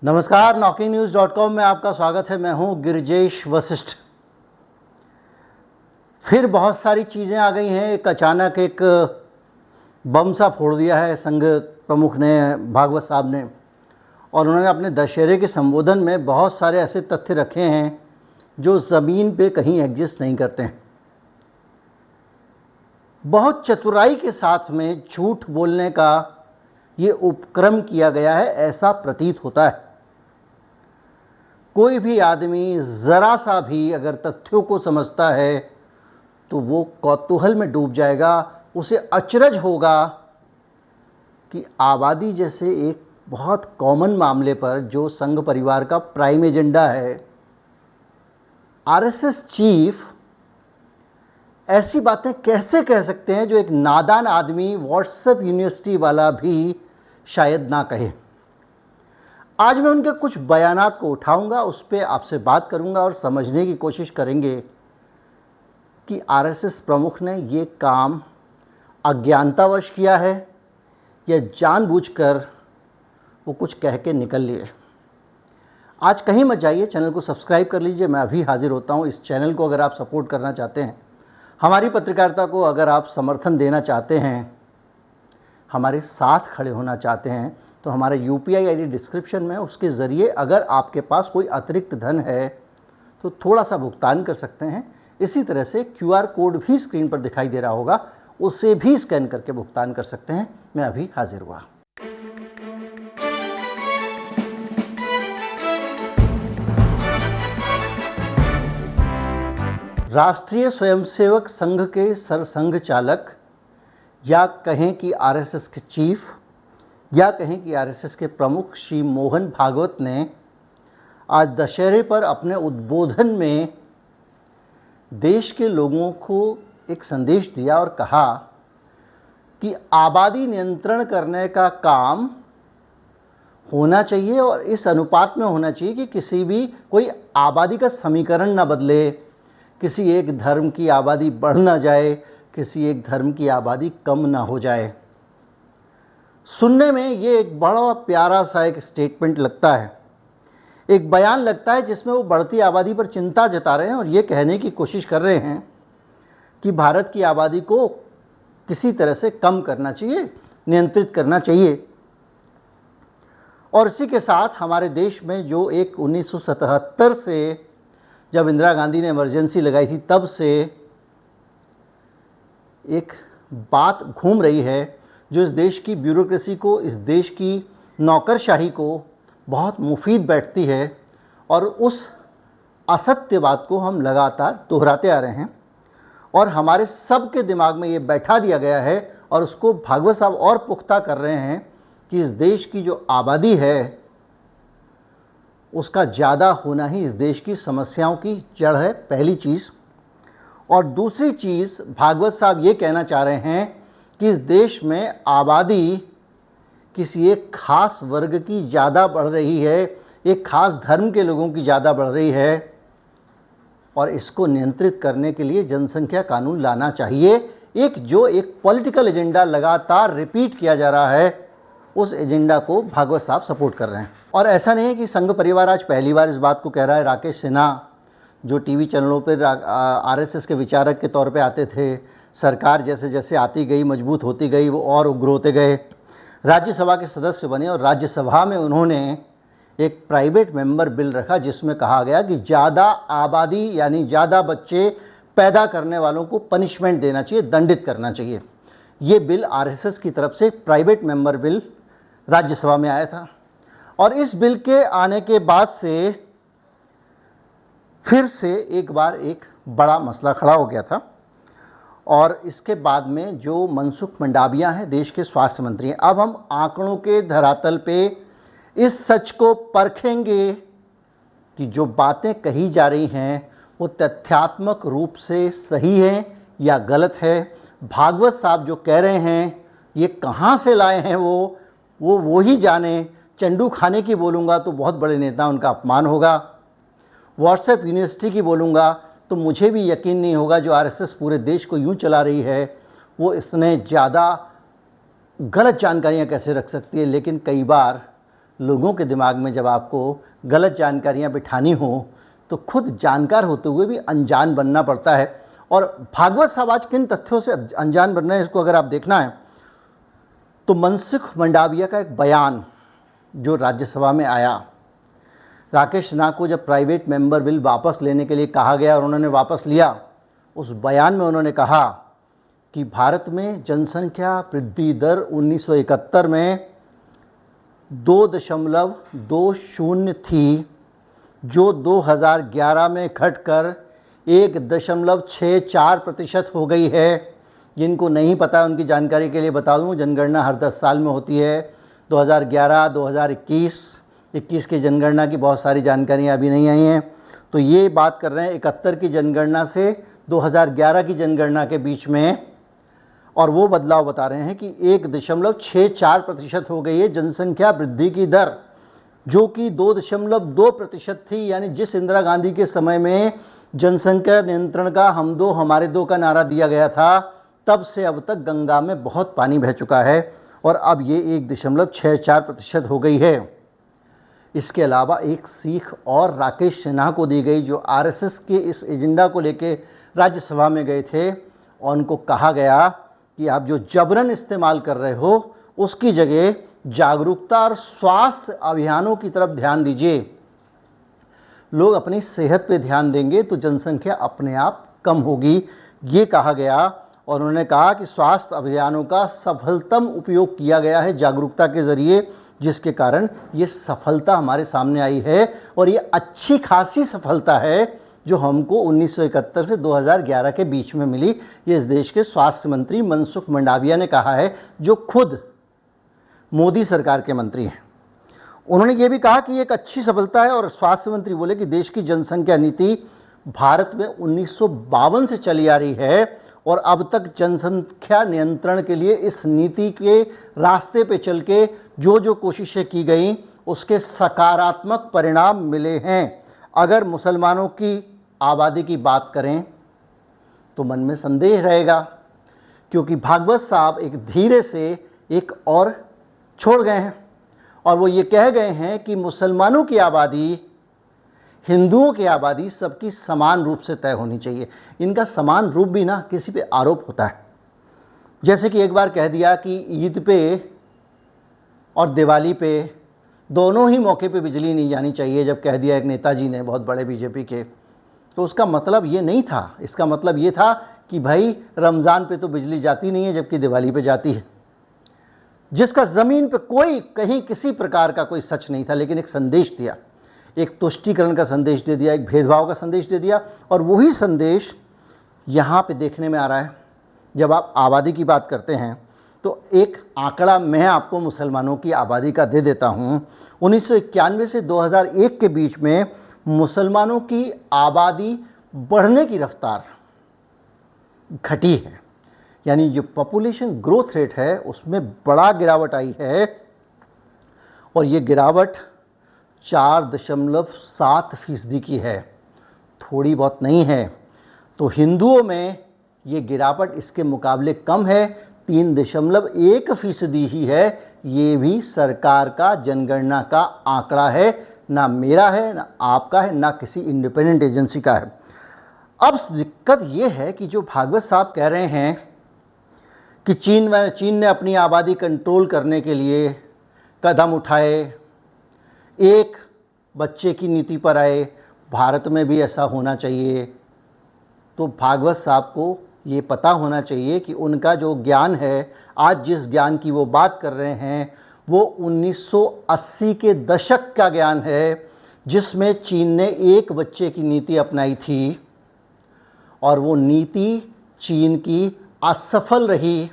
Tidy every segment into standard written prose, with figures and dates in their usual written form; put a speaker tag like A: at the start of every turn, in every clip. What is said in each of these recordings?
A: नमस्कार, knockingnewz.com में आपका स्वागत है। मैं हूं गिरिजेश वशिष्ठ। फिर बहुत सारी चीज़ें आ गई हैं। एक अचानक एक बम सा फोड़ दिया है संघ प्रमुख ने, भागवत साहब ने, और उन्होंने अपने दशहरे के संबोधन में बहुत सारे ऐसे तथ्य रखे हैं जो ज़मीन पे कहीं एग्जिस्ट नहीं करते हैं। बहुत चतुराई के साथ में झूठ बोलने का ये उपक्रम किया गया है, ऐसा प्रतीत होता है। कोई भी आदमी ज़रा सा भी अगर तथ्यों को समझता है तो वो कौतूहल में डूब जाएगा। उसे अचरज होगा कि आबादी जैसे एक बहुत कॉमन मामले पर, जो संघ परिवार का प्राइम एजेंडा है, आरएसएस चीफ ऐसी बातें कैसे कह सकते हैं जो एक नादान आदमी, व्हाट्सएप यूनिवर्सिटी वाला भी शायद ना कहे। आज मैं उनके कुछ बयानात को उठाऊंगा, उस पर आपसे बात करूंगा और समझने की कोशिश करेंगे कि आरएसएस प्रमुख ने ये काम अज्ञानतावश किया है या जानबूझकर वो कुछ कह के निकल लिए। आज कहीं मत जाइए, चैनल को सब्सक्राइब कर लीजिए। मैं अभी हाजिर होता हूँ। इस चैनल को अगर आप सपोर्ट करना चाहते हैं, हमारी पत्रकारिता को अगर आप समर्थन देना चाहते हैं, हमारे साथ खड़े होना चाहते हैं, तो हमारा यूपीआई आईडी डिस्क्रिप्शन में, उसके ज़रिए अगर आपके पास कोई अतिरिक्त धन है तो थोड़ा सा भुगतान कर सकते हैं। इसी तरह से क्यूआर कोड भी स्क्रीन पर दिखाई दे रहा होगा, उसे भी स्कैन करके भुगतान कर सकते हैं। मैं अभी हाजिर हुआ। राष्ट्रीय स्वयंसेवक संघ के सरसंघ चालक, या कहें कि आरएसएस के चीफ, या कहें कि आरएसएस के प्रमुख श्री मोहन भागवत ने आज दशहरे पर अपने उद्बोधन में देश के लोगों को एक संदेश दिया और कहा कि आबादी नियंत्रण करने का काम होना चाहिए और इस अनुपात में होना चाहिए कि किसी भी कोई आबादी का समीकरण ना बदले, किसी एक धर्म की आबादी बढ़ ना जाए, किसी एक धर्म की आबादी कम ना हो जाए। सुनने में ये एक बड़ा प्यारा सा एक स्टेटमेंट लगता है, एक बयान लगता है जिसमें वो बढ़ती आबादी पर चिंता जता रहे हैं और ये कहने की कोशिश कर रहे हैं कि भारत की आबादी को किसी तरह से कम करना चाहिए, नियंत्रित करना चाहिए। और इसी के साथ हमारे देश में जो एक 1977 से, जब इंदिरा गांधी ने इमरजेंसी लगाई थी, तब से एक बात घूम रही है जो इस देश की ब्यूरोक्रेसी को, इस देश की नौकरशाही को बहुत मुफीद बैठती है, और उस असत्य बात को हम लगातार दोहराते आ रहे हैं और हमारे सब के दिमाग में ये बैठा दिया गया है, और उसको भागवत साहब और पुख्ता कर रहे हैं कि इस देश की जो आबादी है उसका ज़्यादा होना ही इस देश की समस्याओं की जड़ है, पहली चीज़। और दूसरी चीज़, भागवत साहब ये कहना चाह रहे हैं कि इस देश में आबादी किसी एक खास वर्ग की ज़्यादा बढ़ रही है, एक खास धर्म के लोगों की ज़्यादा बढ़ रही है, और इसको नियंत्रित करने के लिए जनसंख्या कानून लाना चाहिए। एक पॉलिटिकल एजेंडा लगातार रिपीट किया जा रहा है, उस एजेंडा को भागवत साहब सपोर्ट कर रहे हैं। और ऐसा नहीं है कि संघ परिवार आज पहली बार इस बात को कह रहा है। राकेश सिन्हा, जो टीवी चैनलों पर आरएसएस के विचारक के तौर पे आते थे, सरकार जैसे जैसे आती गई, मजबूत होती गई, वो और उग्र होते गए, राज्यसभा के सदस्य बने और राज्यसभा में उन्होंने एक प्राइवेट मेंबर बिल रखा जिसमें कहा गया कि ज़्यादा आबादी यानी ज़्यादा बच्चे पैदा करने वालों को पनिशमेंट देना चाहिए, दंडित करना चाहिए। ये बिल आरएसएस की तरफ से प्राइवेट मेंबर बिल राज्यसभा में आया था, और इस बिल के आने के बाद से फिर से एक बार एक बड़ा मसला खड़ा हो गया था। और इसके बाद में जो मनसुख मंडाविया हैं, देश के स्वास्थ्य मंत्री हैं, अब हम आंकड़ों के धरातल पे इस सच को परखेंगे कि जो बातें कही जा रही हैं वो तथ्यात्मक रूप से सही हैं या गलत है। भागवत साहब जो कह रहे हैं ये कहाँ से लाए हैं वो ही जाने। चंडू खाने की बोलूँगा तो बहुत बड़े नेता, उनका अपमान होगा। व्हाट्सएप यूनिवर्सिटी की बोलूँगा तो मुझे भी यकीन नहीं होगा जो आरएसएस पूरे देश को यूं चला रही है वो इतने ज़्यादा गलत जानकारियां कैसे रख सकती है। लेकिन कई बार लोगों के दिमाग में जब आपको गलत जानकारियां बिठानी हो तो खुद जानकार होते हुए भी अनजान बनना पड़ता है। और भागवत साहब आज किन तथ्यों से अनजान बन रहे हैं, इसको अगर आप देखना है तो मनसुख मंडाविया का एक बयान जो राज्यसभा में आया, राकेश सिन्हा को जब प्राइवेट मेंबर बिल वापस लेने के लिए कहा गया और उन्होंने वापस लिया, उस बयान में उन्होंने कहा कि भारत में जनसंख्या वृद्धि दर 1971 में 2.20 थी, जो 2011 में घटकर 1.64% हो गई है। जिनको नहीं पता उनकी जानकारी के लिए बता दूं, जनगणना हर 10 साल में होती है। 2011, 2021, 21 की जनगणना की बहुत सारी जानकारियां अभी नहीं आई हैं। तो ये बात कर रहे हैं 71 की जनगणना से 2011 की जनगणना के बीच में, और वो बदलाव बता रहे हैं कि 1.64% हो गई है जनसंख्या वृद्धि की दर, जो कि 2.2% थी। यानी जिस इंदिरा गांधी के समय में जनसंख्या नियंत्रण का हम दो हमारे दो का नारा दिया गया था, तब से अब तक गंगा में बहुत पानी बह चुका है और अब ये 1.64% हो गई है। इसके अलावा एक सीख और राकेश सिन्हा को दी गई, जो आरएसएस के इस एजेंडा को लेके राज्यसभा में गए थे, और उनको कहा गया कि आप जो जबरन इस्तेमाल कर रहे हो उसकी जगह जागरूकता और स्वास्थ्य अभियानों की तरफ ध्यान दीजिए। लोग अपनी सेहत पे ध्यान देंगे तो जनसंख्या अपने आप कम होगी, ये कहा गया। और उन्होंने कहा कि स्वास्थ्य अभियानों का सफलतम उपयोग किया गया है जागरूकता के ज़रिए, जिसके कारण ये सफलता हमारे सामने आई है। और ये अच्छी खासी सफलता है जो हमको 1971 से 2011 के बीच में मिली। ये इस देश के स्वास्थ्य मंत्री मनसुख मंडाविया ने कहा है, जो खुद मोदी सरकार के मंत्री हैं। उन्होंने ये भी कहा कि ये एक अच्छी सफलता है। और स्वास्थ्य मंत्री बोले कि देश की जनसंख्या नीति भारत में 1952 से चली आ रही है और अब तक जनसंख्या नियंत्रण के लिए इस नीति के रास्ते पे चल के जो जो कोशिशें की गई उसके सकारात्मक परिणाम मिले हैं। अगर मुसलमानों की आबादी की बात करें तो मन में संदेह रहेगा, क्योंकि भागवत साहब एक धीरे से एक और छोड़ गए हैं और वो ये कह गए हैं कि मुसलमानों की आबादी, हिंदुओं की आबादी सबकी समान रूप से तय होनी चाहिए। इनका समान रूप भी ना किसी पे आरोप होता है। जैसे कि एक बार कह दिया कि ईद पे और दिवाली पे दोनों ही मौके पे बिजली नहीं जानी चाहिए, जब कह दिया एक नेताजी ने, बहुत बड़े बीजेपी के, तो उसका मतलब ये नहीं था। इसका मतलब ये था कि भाई रमज़ान पे तो बिजली जाती नहीं है जबकि दिवाली पे जाती है, जिसका ज़मीन पे कोई कहीं किसी प्रकार का कोई सच नहीं था, लेकिन एक संदेश दिया, एक तुष्टीकरण का संदेश दे दिया, एक भेदभाव का संदेश दे दिया। और वही संदेश यहाँ पे देखने में आ रहा है। जब आप आबादी की बात करते हैं तो एक आंकड़ा मैं आपको मुसलमानों की आबादी का दे देता हूँ। 1991 से 2001 के बीच में मुसलमानों की आबादी बढ़ने की रफ्तार घटी है, यानी जो पॉपुलेशन ग्रोथ रेट है उसमें बड़ा गिरावट आई है। और ये गिरावट 4.7% की है, थोड़ी बहुत नहीं है। तो हिंदुओं में ये गिरावट इसके मुकाबले कम है, 3.1% ही है। ये भी सरकार का जनगणना का आंकड़ा है, ना मेरा है, ना आपका है, ना किसी इंडिपेंडेंट एजेंसी का है। अब दिक्कत ये है कि जो भागवत साहब कह रहे हैं कि चीन ने अपनी आबादी कंट्रोल करने के लिए कदम उठाए, एक बच्चे की नीति पर आए, भारत में भी ऐसा होना चाहिए। तो भागवत साहब को ये पता होना चाहिए कि उनका जो ज्ञान है, आज जिस ज्ञान की वो बात कर रहे हैं, वो 1980 के दशक का ज्ञान है, जिसमें चीन ने एक बच्चे की नीति अपनाई थी और वो नीति चीन की असफल रही।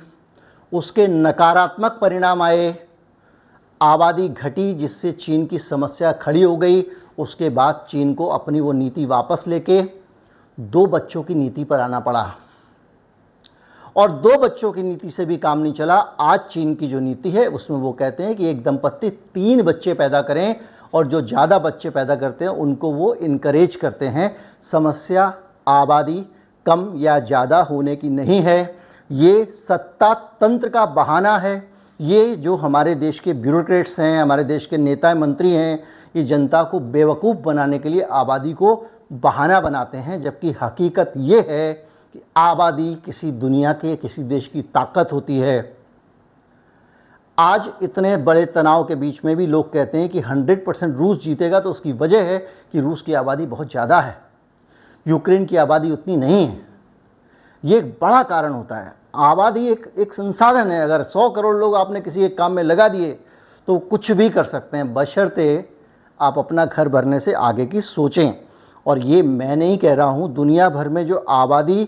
A: उसके नकारात्मक परिणाम आए, आबादी घटी, जिससे चीन की समस्या खड़ी हो गई। उसके बाद चीन को अपनी वो नीति वापस लेके 2 बच्चों की नीति पर आना पड़ा और 2 बच्चों की नीति से भी काम नहीं चला। आज चीन की जो नीति है उसमें वो कहते हैं कि एक दंपत्ति 3 बच्चे पैदा करें और जो ज़्यादा बच्चे पैदा करते हैं उनको वो इनकरेज करते हैं। समस्या आबादी कम या ज़्यादा होने की नहीं है, ये सत्ता तंत्र का बहाना है ये जो हमारे देश के ब्यूरोक्रेट्स हैं, हमारे देश के नेता मंत्री हैं, ये जनता को बेवकूफ़ बनाने के लिए आबादी को बहाना बनाते हैं, जबकि हकीकत ये है कि आबादी किसी दुनिया के किसी देश की ताकत होती है। आज इतने बड़े तनाव के बीच में भी लोग कहते हैं कि 100% रूस जीतेगा, तो उसकी वजह है कि रूस की आबादी बहुत ज़्यादा है, यूक्रेन की आबादी उतनी नहीं है। ये एक बड़ा कारण होता है। आबादी एक संसाधन है। अगर 100 करोड़ लोग आपने किसी एक काम में लगा दिए तो कुछ भी कर सकते हैं, बशर्ते आप अपना घर भरने से आगे की सोचें। और ये मैं नहीं कह रहा हूँ, दुनिया भर में जो आबादी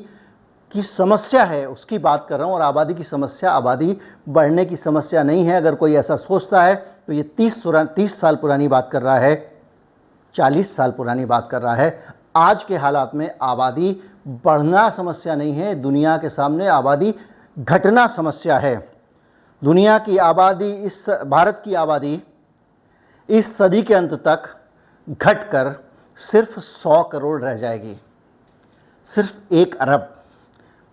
A: की समस्या है उसकी बात कर रहा हूँ। और आबादी की समस्या आबादी बढ़ने की समस्या नहीं है। अगर कोई ऐसा सोचता है तो ये 30 साल पुरानी बात कर रहा है, 40 साल पुरानी बात कर रहा है। आज के हालात में आबादी बढ़ना समस्या नहीं है, दुनिया के सामने आबादी घटना समस्या है। दुनिया की आबादी, भारत की आबादी इस सदी के अंत तक घटकर सिर्फ 100 करोड़ रह जाएगी। सिर्फ 1 अरब।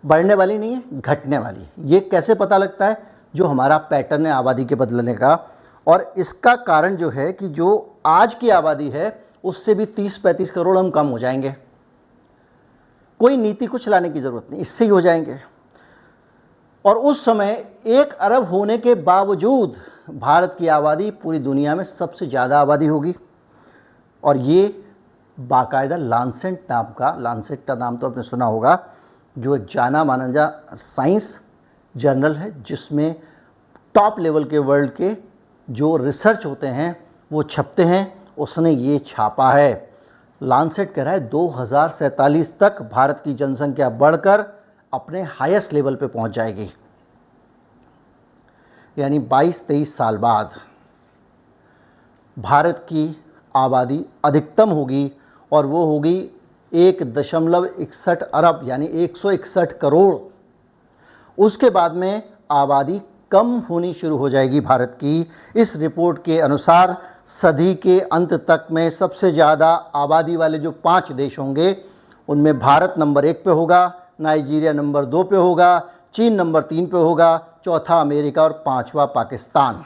A: बढ़ने वाली नहीं है, घटने वाली। ये कैसे पता लगता है? जो हमारा पैटर्न है आबादी के बदलने का। और इसका कारण जो है कि जो आज की आबादी है उससे भी 30-35 करोड़ हम कम हो जाएंगे। कोई नीति कुछ लाने की ज़रूरत नहीं, इससे ही हो जाएंगे। और उस समय 1 अरब होने के बावजूद भारत की आबादी पूरी दुनिया में सबसे ज़्यादा आबादी होगी। और ये बाकायदा लांसेट का नाम तो आपने सुना होगा, जो एक जाना माना साइंस जर्नल है, जिसमें टॉप लेवल के वर्ल्ड के जो रिसर्च होते हैं वो छपते हैं, उसने ये छापा है। लांसेट कह रहा है 2047 तक भारत की जनसंख्या बढ़कर अपने हाईएस्ट लेवल पे पहुंच जाएगी। यानी 22-23 साल बाद भारत की आबादी अधिकतम होगी और वो होगी 1.61 अरब यानी 161 करोड़। उसके बाद में आबादी कम होनी शुरू हो जाएगी भारत की। इस रिपोर्ट के अनुसार सदी के अंत तक में सबसे ज़्यादा आबादी वाले जो 5 देश होंगे उनमें भारत नंबर 1 पे होगा, नाइजीरिया नंबर 2 पे होगा, चीन नंबर 3 पे होगा, चौथा अमेरिका और 5वां पाकिस्तान।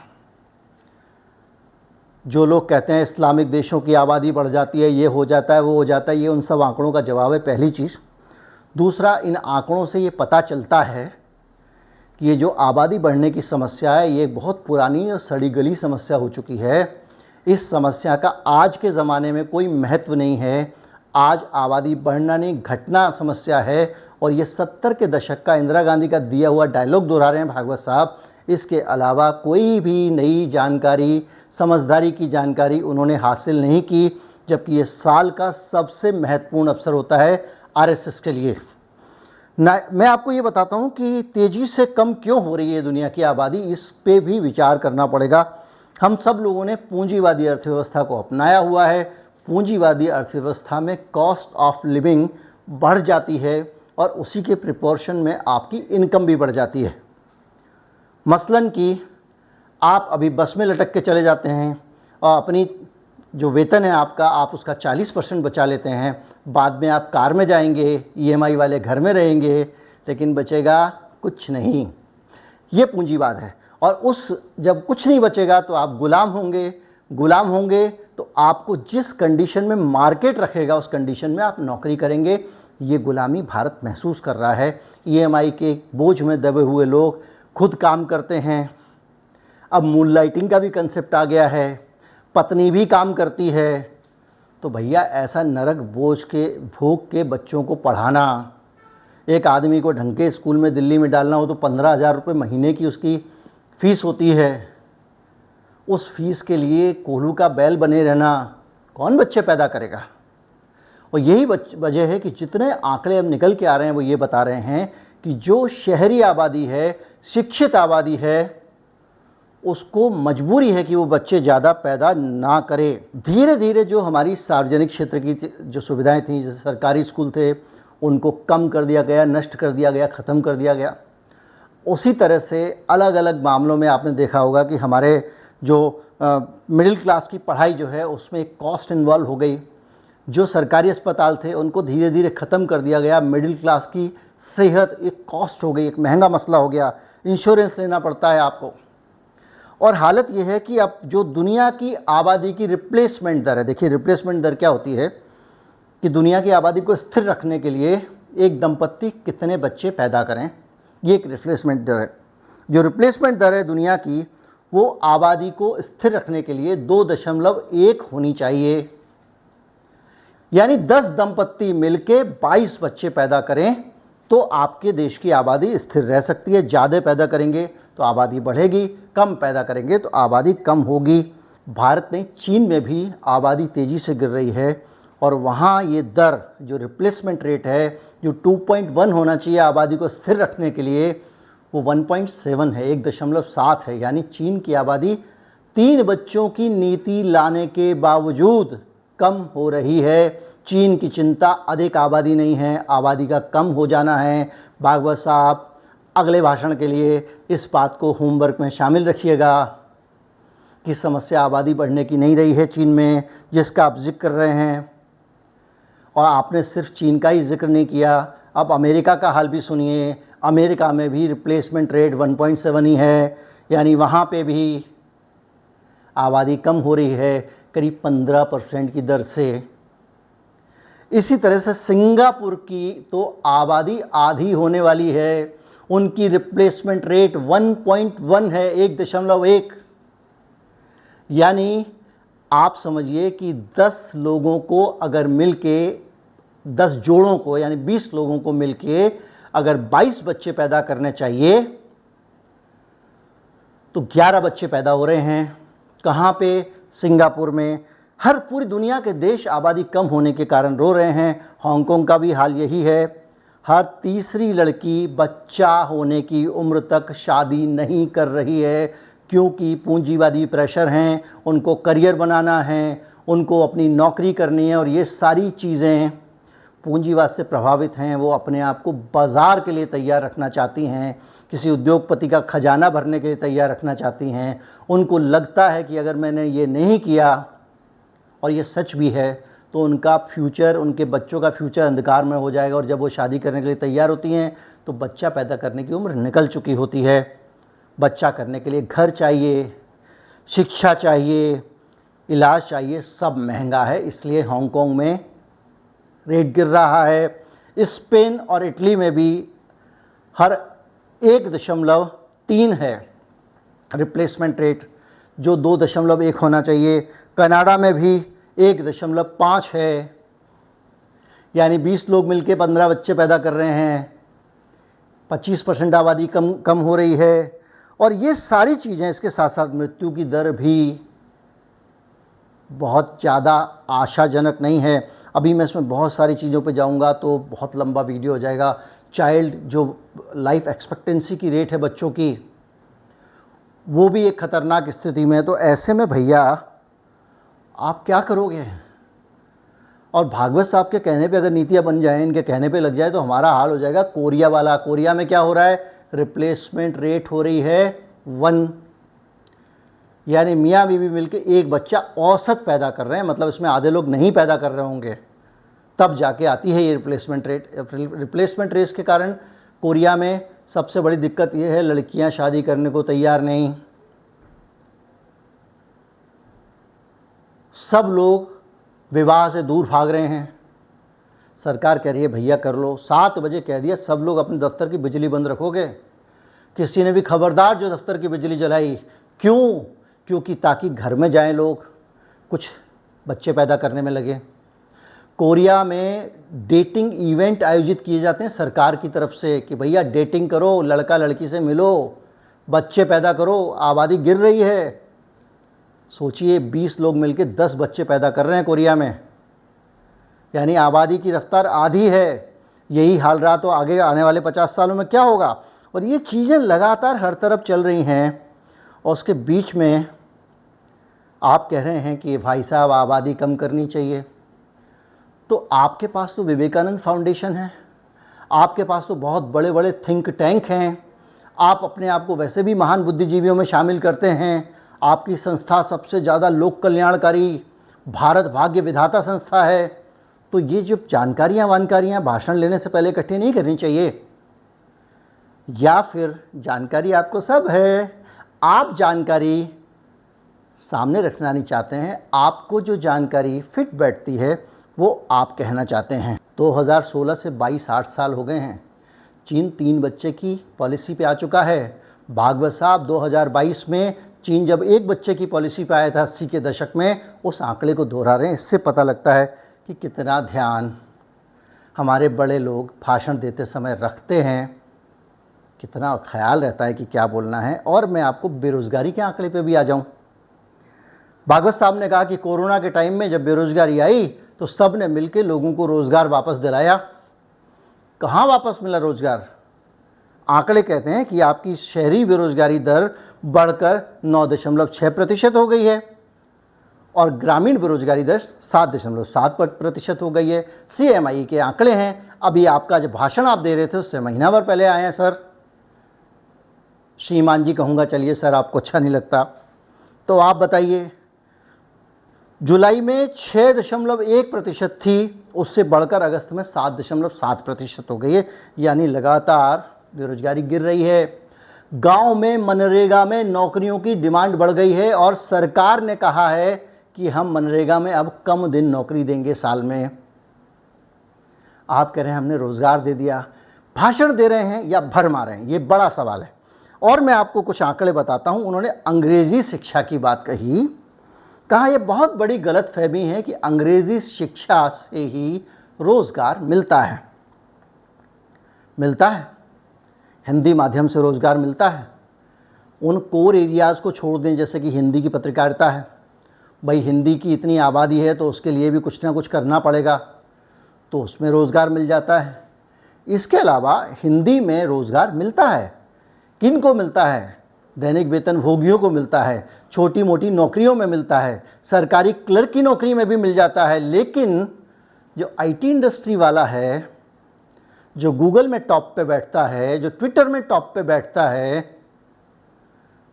A: जो लोग कहते हैं इस्लामिक देशों की आबादी बढ़ जाती है, ये हो जाता है, वो हो जाता है, ये उन सब आंकड़ों का जवाब है, पहली चीज़। दूसरा, इन आंकड़ों से ये पता चलता है कि ये जो आबादी बढ़ने की समस्या है ये बहुत पुरानी और सड़ी गली समस्या हो चुकी है। इस समस्या का आज के ज़माने में कोई महत्व नहीं है। आज आबादी बढ़ना नहीं, घटना समस्या है। और ये 70 के दशक का इंदिरा गांधी का दिया हुआ डायलॉग दोहरा रहे हैं भागवत साहब। इसके अलावा कोई भी नई जानकारी, समझदारी की जानकारी उन्होंने हासिल नहीं की, जबकि ये साल का सबसे महत्वपूर्ण अवसर होता है आरएसएस के लिए। मैं आपको ये बताता हूँ कि तेज़ी से कम क्यों हो रही है दुनिया की आबादी, इस पे भी विचार करना पड़ेगा। हम सब लोगों ने पूंजीवादी अर्थव्यवस्था को अपनाया हुआ है। पूंजीवादी अर्थव्यवस्था में कॉस्ट ऑफ लिविंग बढ़ जाती है और उसी के प्रिपोर्शन में आपकी इनकम भी बढ़ जाती है। मसलन कि आप अभी बस में लटक के चले जाते हैं और अपनी जो वेतन है आपका, आप उसका 40% बचा लेते हैं। बाद में आप कार में जाएंगे, ईएमआई वाले घर में रहेंगे, लेकिन बचेगा कुछ नहीं। ये पूंजीवाद है। और जब कुछ नहीं बचेगा तो आप गुलाम होंगे तो आपको जिस कंडीशन में मार्केट रखेगा उस कंडीशन में आप नौकरी करेंगे। ये गुलामी भारत महसूस कर रहा है। ईएमआई के बोझ में दबे हुए लोग खुद काम करते हैं। अब मून लाइटिंग का भी कंसेप्ट आ गया है, पत्नी भी काम करती है। तो भैया ऐसा नरक बोझ के भोग के बच्चों को पढ़ाना, एक आदमी को ढंग के स्कूल में दिल्ली में डालना हो तो 15,000 रुपये महीने की उसकी फ़ीस होती है। उस फीस के लिए कोल्हू का बैल बने रहना कौन बच्चे पैदा करेगा? और यही वजह है कि जितने आंकड़े अब निकल के आ रहे हैं वो ये बता रहे हैं कि जो शहरी आबादी है, शिक्षित आबादी है, उसको मजबूरी है कि वो बच्चे ज़्यादा पैदा ना करे। धीरे धीरे जो हमारी सार्वजनिक क्षेत्र की जो सुविधाएं थीं, जैसे सरकारी स्कूल थे, उनको कम कर दिया गया, नष्ट कर दिया गया, ख़त्म कर दिया गया। उसी तरह से अलग अलग मामलों में आपने देखा होगा कि हमारे जो मिडिल क्लास की पढ़ाई जो है उसमें एक कॉस्ट इन्वॉल्व हो गई। जो सरकारी अस्पताल थे उनको धीरे धीरे ख़त्म कर दिया गया। मिडिल क्लास की सेहत एक कॉस्ट हो गई, एक महंगा मसला हो गया। इंश्योरेंस लेना पड़ता है आपको। और हालत ये है कि अब जो दुनिया की आबादी की रिप्लेसमेंट दर है, देखिए रिप्लेसमेंट दर क्या होती है कि दुनिया की आबादी को स्थिर रखने के लिए एक दंपत्ति कितने बच्चे पैदा करें, ये एक रिप्लेसमेंट दर है। जो रिप्लेसमेंट दर है दुनिया की, वो आबादी को स्थिर रखने के लिए 2.1 होनी चाहिए। यानी 10 दंपत्ति मिलके 22 बच्चे पैदा करें तो आपके देश की आबादी स्थिर रह सकती है। ज़्यादा पैदा करेंगे तो आबादी बढ़ेगी, कम पैदा करेंगे तो आबादी कम होगी। भारत नहीं, चीन में भी आबादी तेज़ी से गिर रही है और वहाँ ये दर जो रिप्लेसमेंट रेट है, जो 2.1 होना चाहिए आबादी को स्थिर रखने के लिए, वो 1.7 है, 1.7 है। यानी चीन की आबादी 3 बच्चों की नीति लाने के बावजूद कम हो रही है। चीन की चिंता अधिक आबादी नहीं है, आबादी का कम हो जाना है। भागवत साहब अगले भाषण के लिए इस बात को होमवर्क में शामिल रखिएगा कि समस्या आबादी बढ़ने की नहीं रही है चीन में, जिसका आप जिक्र कर रहे हैं। और आपने सिर्फ चीन का ही जिक्र नहीं किया, अब अमेरिका का हाल भी सुनिए। अमेरिका में भी रिप्लेसमेंट रेट 1.7 ही है, यानी वहाँ पे भी आबादी कम हो रही है, करीब 15% की दर से। इसी तरह से सिंगापुर की तो आबादी आधी होने वाली है, उनकी रिप्लेसमेंट रेट 1.1 है, 1.1। यानी आप समझिए कि 10 लोगों को अगर मिलके, 10 जोड़ों को यानी 20 लोगों को मिलके अगर 22 बच्चे पैदा करने चाहिए तो 11 बच्चे पैदा हो रहे हैं। कहाँ पे? सिंगापुर में। हर पूरी दुनिया के देश आबादी कम होने के कारण रो रहे हैं। हांगकांग का भी हाल यही है। हर तीसरी लड़की बच्चा होने की उम्र तक शादी नहीं कर रही है, क्योंकि पूंजीवादी प्रेशर हैं, उनको करियर बनाना है, उनको अपनी नौकरी करनी है, और ये सारी चीज़ें पूंजीवाद से प्रभावित हैं। वो अपने आप को बाज़ार के लिए तैयार रखना चाहती हैं, किसी उद्योगपति का खजाना भरने के लिए तैयार रखना चाहती हैं। उनको लगता है कि अगर मैंने ये नहीं किया, और ये सच भी है, तो उनका फ्यूचर, उनके बच्चों का फ्यूचर अंधकार में हो जाएगा। और जब वो शादी करने के लिए तैयार होती हैं तो बच्चा पैदा करने की उम्र निकल चुकी होती है। बच्चा करने के लिए घर चाहिए, शिक्षा चाहिए, इलाज चाहिए, सब महंगा है। इसलिए हांगकांग में रेट गिर रहा है। स्पेन और इटली में भी हर 1.3 है रिप्लेसमेंट रेट, जो 2.1 होना चाहिए। कनाडा में भी 1.5 है, यानी 20 लोग मिलके 15 बच्चे पैदा कर रहे हैं। 25% आबादी कम हो रही है। और ये सारी चीज़ें, इसके साथ साथ मृत्यु की दर भी बहुत ज़्यादा आशाजनक नहीं है। अभी मैं इसमें बहुत सारी चीज़ों पे जाऊंगा तो बहुत लंबा वीडियो हो जाएगा। चाइल्ड जो लाइफ एक्सपेक्टेंसी की रेट है बच्चों की, वो भी एक ख़तरनाक स्थिति में है। तो ऐसे में भैया आप क्या करोगे? और भागवत साहब के कहने पे अगर नीतियाँ बन जाएं, इनके कहने पे लग जाए, तो हमारा हाल हो जाएगा कोरिया वाला। कोरिया में क्या हो रहा है? रिप्लेसमेंट रेट हो रही है 1, यानी मियाँ बीवी मिलके एक बच्चा औसत पैदा कर रहे हैं। मतलब इसमें आधे लोग नहीं पैदा कर रहे होंगे, तब जाके आती है ये रिप्लेसमेंट रेट। रिप्लेसमेंट रेट के कारण कोरिया में सबसे बड़ी दिक्कत ये है, लड़कियां शादी करने को तैयार नहीं। सब लोग विवाह से दूर भाग रहे हैं। सरकार कह रही है भैया कर लो। 7 बजे कह दिया सब लोग अपने दफ्तर की बिजली बंद रखोगे। किसी ने भी खबरदार जो दफ्तर की बिजली जलाई। क्यों? क्योंकि ताकि घर में जाएं लोग, कुछ बच्चे पैदा करने में लगे। कोरिया में डेटिंग इवेंट आयोजित किए जाते हैं सरकार की तरफ से कि भैया डेटिंग करो, लड़का लड़की से मिलो, बच्चे पैदा करो, आबादी गिर रही है। सोचिए 20 लोग मिलके 10 बच्चे पैदा कर रहे हैं कोरिया में, यानी आबादी की रफ्तार आधी है। यही हाल रहा तो आगे आने वाले 50 सालों में क्या होगा? और ये चीज़ें लगातार हर तरफ चल रही हैं, और उसके बीच में आप कह रहे हैं कि भाई साहब आबादी कम करनी चाहिए। तो आपके पास तो विवेकानंद फाउंडेशन है, आपके पास तो बहुत बड़े बड़े थिंक टैंक हैं, आप अपने आप को वैसे भी महान बुद्धिजीवियों में शामिल करते हैं। आपकी संस्था सबसे ज़्यादा लोक कल्याणकारी भारत भाग्य विधाता संस्था है। तो ये जो जानकारियाँ भाषण लेने से पहले इकट्ठी नहीं करनी चाहिए। या फिर जानकारी आपको सब है, आप जानकारी सामने रखना नहीं चाहते हैं, आपको जो जानकारी फिट बैठती है वो आप कहना चाहते हैं। 2016 से 22 8 साल हो गए हैं, चीन 3 बच्चे की पॉलिसी पे आ चुका है। भागवत साहब 2022 में चीन जब 1 बच्चे की पॉलिसी पे आया था 80 के दशक में, उस आंकड़े को दोहरा रहे हैं। इससे पता लगता है कि कितना ध्यान हमारे बड़े लोग भाषण देते समय रखते हैं, कितना ख्याल रहता है कि क्या बोलना है। और मैं आपको बेरोज़गारी के आंकड़े पे भी आ जाऊं। भागवत साहब ने कहा कि कोरोना के टाइम में जब बेरोज़गारी आई तो सब ने मिलकर लोगों को रोज़गार वापस दिलाया। कहाँ वापस मिला रोज़गार? आंकड़े कहते हैं कि आपकी शहरी बेरोज़गारी दर बढ़कर 9.6% हो गई है और ग्रामीण बेरोज़गारी दर 7.7% हो गई है। CMI के आंकड़े हैं। अभी आपका जो भाषण आप दे रहे थे उससे महीना भर पहले आए हैं सर। श्रीमान जी कहूँगा, चलिए सर, आपको अच्छा नहीं लगता तो आप बताइए। जुलाई में 6.1% थी, उससे बढ़कर अगस्त में 7.7% हो गई है, यानी लगातार बेरोजगारी गिर रही है। गांव में मनरेगा में नौकरियों की डिमांड बढ़ गई है और सरकार ने कहा है कि हम मनरेगा में अब कम दिन नौकरी देंगे साल में। आप कह रहे हैं हमने रोजगार दे दिया। भाषण दे रहे हैं या भर मार रहे हैं, ये बड़ा सवाल है। और मैं आपको कुछ आंकड़े बताता हूं। उन्होंने अंग्रेजी शिक्षा की बात कही, कहा यह बहुत बड़ी गलतफहमी है कि अंग्रेजी शिक्षा से ही रोजगार मिलता है। मिलता है, हिंदी माध्यम से रोजगार मिलता है। उन कोर एरियाज़ को छोड़ दें, जैसे कि हिंदी की पत्रकारिता है। भाई हिंदी की इतनी आबादी है तो उसके लिए भी कुछ ना कुछ करना पड़ेगा, तो उसमें रोज़गार मिल जाता है। इसके अलावा हिंदी में रोज़गार मिलता है। किन को मिलता है? दैनिक वेतन भोगियों को मिलता है, छोटी मोटी नौकरियों में मिलता है, सरकारी क्लर्क की नौकरी में भी मिल जाता है। लेकिन जो IT इंडस्ट्री वाला है, जो गूगल में टॉप पे बैठता है, जो ट्विटर में टॉप पे बैठता है,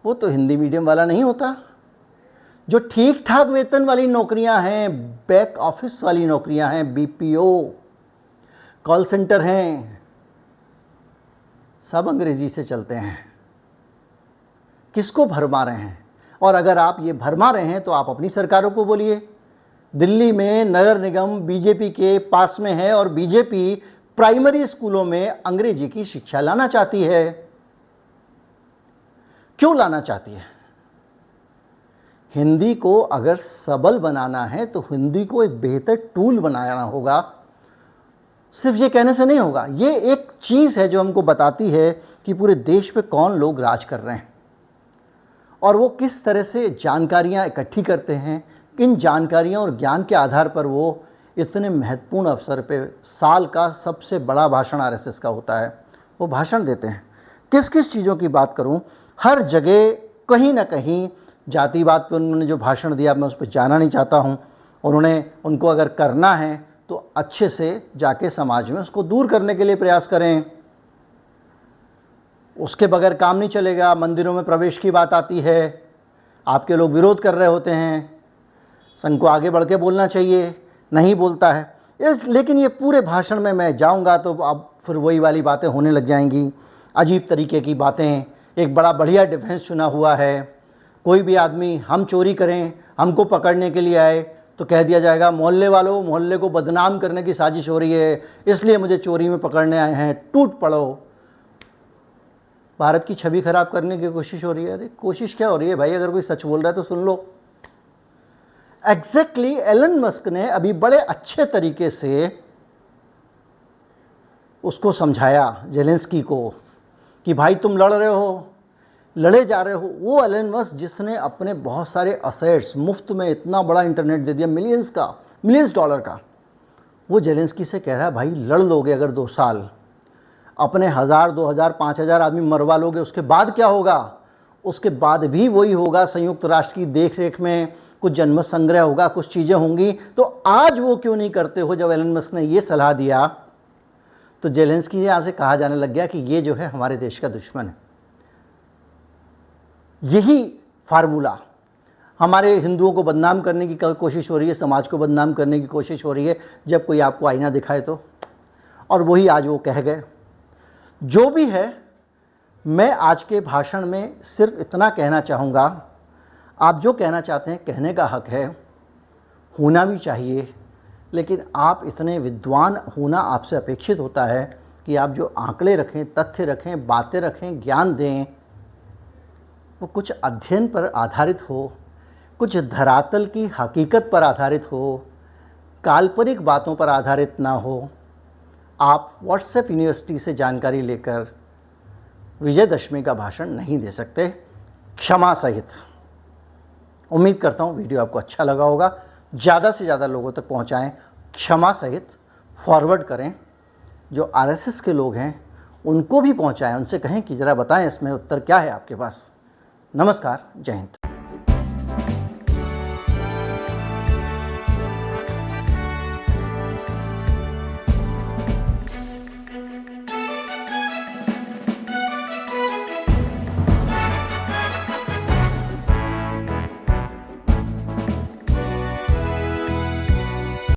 A: वो तो हिंदी मीडियम वाला नहीं होता। जो ठीक ठाक वेतन वाली नौकरियां हैं, बैक ऑफिस वाली नौकरियां हैं, BPO, कॉल सेंटर हैं, सब अंग्रेजी से चलते हैं। किसको भरमा रहे हैं? और अगर आप ये भरमा रहे हैं तो आप अपनी सरकारों को बोलिए। दिल्ली में नगर निगम बीजेपी के पास में है और बीजेपी प्राइमरी स्कूलों में अंग्रेजी की शिक्षा लाना चाहती है। क्यों लाना चाहती है? हिंदी को अगर सबल बनाना है तो हिंदी को एक बेहतर टूल बनाना होगा। सिर्फ ये कहने से नहीं होगा। ये एक चीज़ है जो हमको बताती है कि पूरे देश पे कौन लोग राज कर रहे हैं और वो किस तरह से जानकारियाँ इकट्ठी करते हैं। किन जानकारियों और ज्ञान के आधार पर वो इतने महत्वपूर्ण अवसर पे साल का सबसे बड़ा भाषण RSS का होता है, वो भाषण देते हैं। किस किस चीज़ों की बात करूं, हर जगह कहीं ना कहीं जातिवाद पे उन्होंने जो भाषण दिया, मैं उस पर जाना नहीं चाहता हूं। उनको अगर करना है तो अच्छे से जाके समाज में उसको दूर करने के लिए प्रयास करें। उसके बगैर काम नहीं चलेगा। मंदिरों में प्रवेश की बात आती है, आपके लोग विरोध कर रहे होते हैं। संघ को आगे बढ़ के बोलना चाहिए, नहीं बोलता है। लेकिन ये पूरे भाषण में मैं जाऊंगा तो अब फिर वही वाली बातें होने लग जाएंगी, अजीब तरीके की बातें। एक बड़ा बढ़िया डिफेंस चुना हुआ है। कोई भी आदमी हम चोरी करें, हमको पकड़ने के लिए आए तो कह दिया जाएगा मोहल्ले वालों, मोहल्ले को बदनाम करने की साजिश हो रही है, इसलिए मुझे चोरी में पकड़ने आए हैं, टूट पड़ो। भारत की छवि खराब करने की कोशिश हो रही है। अरे कोशिश क्या हो रही है भाई? अगर कोई सच बोल रहा है तो सुन लो। एग्जैक्टली एलन मस्क ने अभी बड़े अच्छे तरीके से उसको समझाया जेलेंस्की को कि भाई तुम लड़ रहे हो, लड़े जा रहे हो। वो एलन मस्क जिसने अपने बहुत सारे असेट्स मुफ्त में इतना बड़ा इंटरनेट दे दिया, मिलियंस डॉलर का, वो जेलेंस्की से कह रहा है भाई लड़ लोगे अगर 2 साल, अपने 1000, 2000, 5000 आदमी मरवा लोगे, उसके बाद क्या होगा? उसके बाद भी वही होगा। संयुक्त राष्ट्र की देख रेख में कुछ जनमत संग्रह होगा, कुछ चीज़ें होंगी। तो आज वो क्यों नहीं करते हो? जब एलन मस्क ने ये सलाह दिया तो जेलेंस्की यहाँ से कहा जाने लग गया कि ये जो है हमारे देश का दुश्मन है। यही फार्मूला हमारे हिंदुओं को बदनाम करने की कोशिश हो रही है, समाज को बदनाम करने की कोशिश हो रही है, जब कोई आपको आईना दिखाए तो। और वही आज वो कह गए। जो भी है, मैं आज के भाषण में सिर्फ इतना कहना चाहूँगा, आप जो कहना चाहते हैं कहने का हक है, होना भी चाहिए, लेकिन आप इतने विद्वान होना आपसे अपेक्षित होता है कि आप जो आंकड़े रखें, तथ्य रखें, बातें रखें, ज्ञान दें, वो कुछ अध्ययन पर आधारित हो, कुछ धरातल की हकीकत पर आधारित हो, काल्पनिक बातों पर आधारित ना हो। आप व्हाट्सएप यूनिवर्सिटी से जानकारी लेकर विजयदशमी का भाषण नहीं दे सकते, क्षमा सहित। उम्मीद करता हूँ वीडियो आपको अच्छा लगा होगा, ज़्यादा से ज़्यादा लोगों तक पहुँचाएँ, क्षमा सहित फॉरवर्ड करें। जो आरएसएस के लोग हैं उनको भी पहुँचाएँ, उनसे कहें कि ज़रा बताएं इसमें उत्तर क्या है आपके पास। नमस्कार, जय हिंद।